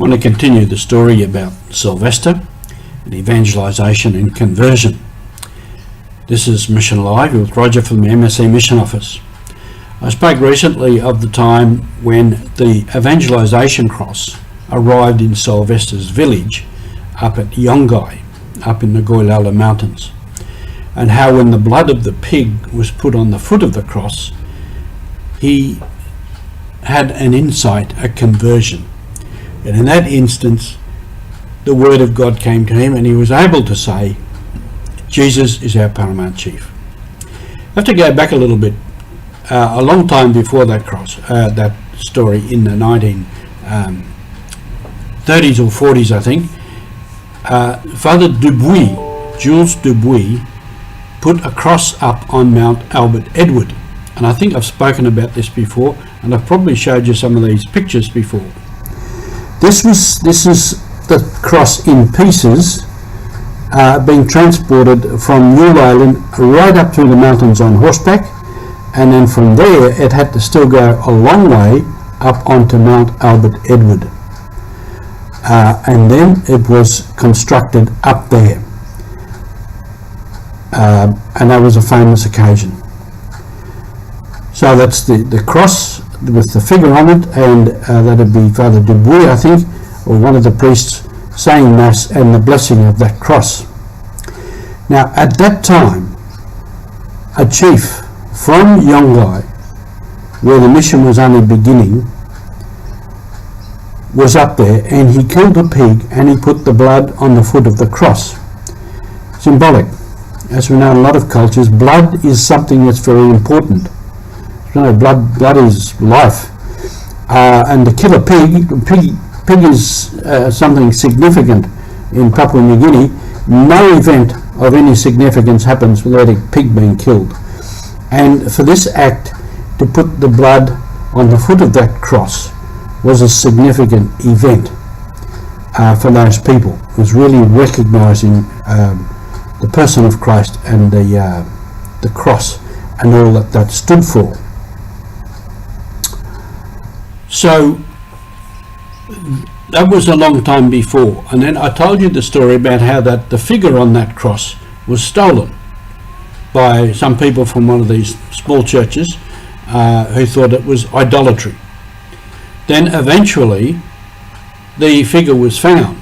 want to continue the story about Sylvester and evangelisation and conversion. This is Mission Live with Roger from the MSC Mission Office. I spoke recently of the time when the evangelisation cross arrived in Sylvester's village up at Yonggai, up in the Goilala Mountains, and how when the blood of the pig was put on the foot of the cross, he had an insight, a conversion. And in that instance, the word of God came to him and he was able to say, Jesus is our paramount chief. I have to go back a little bit, a long time before that cross, that story in the 1930s or 40s, I think. Father Dubuy, Jules Dubuy, put a cross up on Mount Albert Edward. And I think I've spoken about this before, and I've probably showed you some of these pictures before. This is the cross in pieces, being transported from New Island right up through the mountains on horseback, and then from there it had to still go a long way up onto Mount Albert Edward, and then it was constructed up there, and that was a famous occasion. So that's the cross with the figure on it, and that'd be Father Dubuy, I think, or one of the priests saying Mass and the blessing of that cross. Now at that time, a chief from Yonggai, where the mission was only beginning, was up there, and he killed a pig and he put the blood on the foot of the cross. Symbolic. As we know in a lot of cultures, blood is something that's very important. You know, blood is life, and to kill a pig is something significant in Papua New Guinea. No event of any significance happens without a pig being killed. And for this act, to put the blood on the foot of that cross was a significant event for those people. It was really recognising the person of Christ and the cross and all that stood for. So that was a long time before, and then I told you the story about how that the figure on that cross was stolen by some people from one of these small churches who thought it was idolatry. Then eventually the figure was found.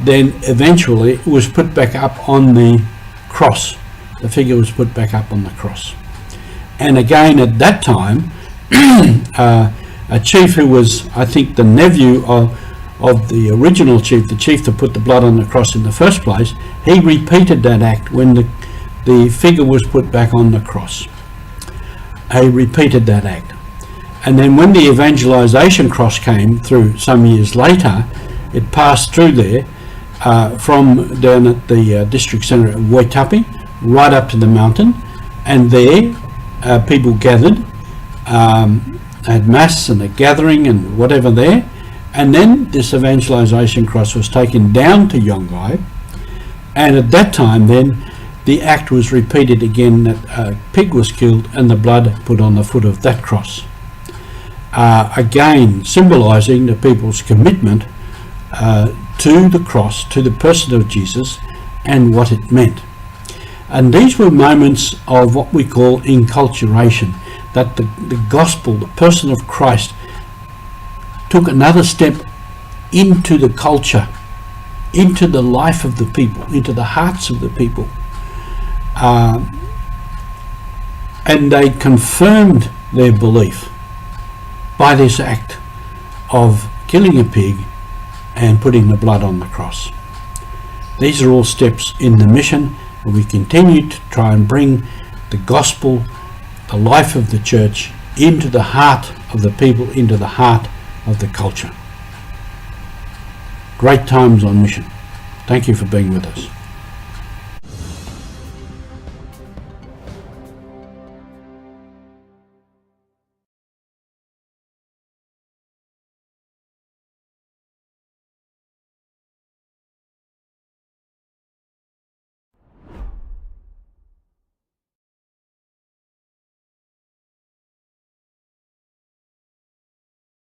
Then eventually it was put back up on the cross. The figure was put back up on the cross. And again at that time, a chief who was, I think, the nephew of the original chief, the chief that put the blood on the cross in the first place, he repeated that act when the figure was put back on the cross. He repeated that act. And then when the evangelisation cross came through some years later, it passed through there from down at the district centre at Waitapi right up to the mountain, and there people gathered, had mass and a gathering and whatever there, and then this evangelisation cross was taken down to Yonggai, and at that time then the act was repeated again, that a pig was killed and the blood put on the foot of that cross, again symbolising the people's commitment to the cross, to the person of Jesus and what it meant. And these were moments of what we call enculturation, that the gospel, the person of Christ, took another step into the culture, into the life of the people, into the hearts of the people. And they confirmed their belief by this act of killing a pig and putting the blood on the cross. These are all steps in the mission, and we continue to try and bring the gospel, the life of the church, into the heart of the people, into the heart of the culture. Great times on mission. Thank you for being with us.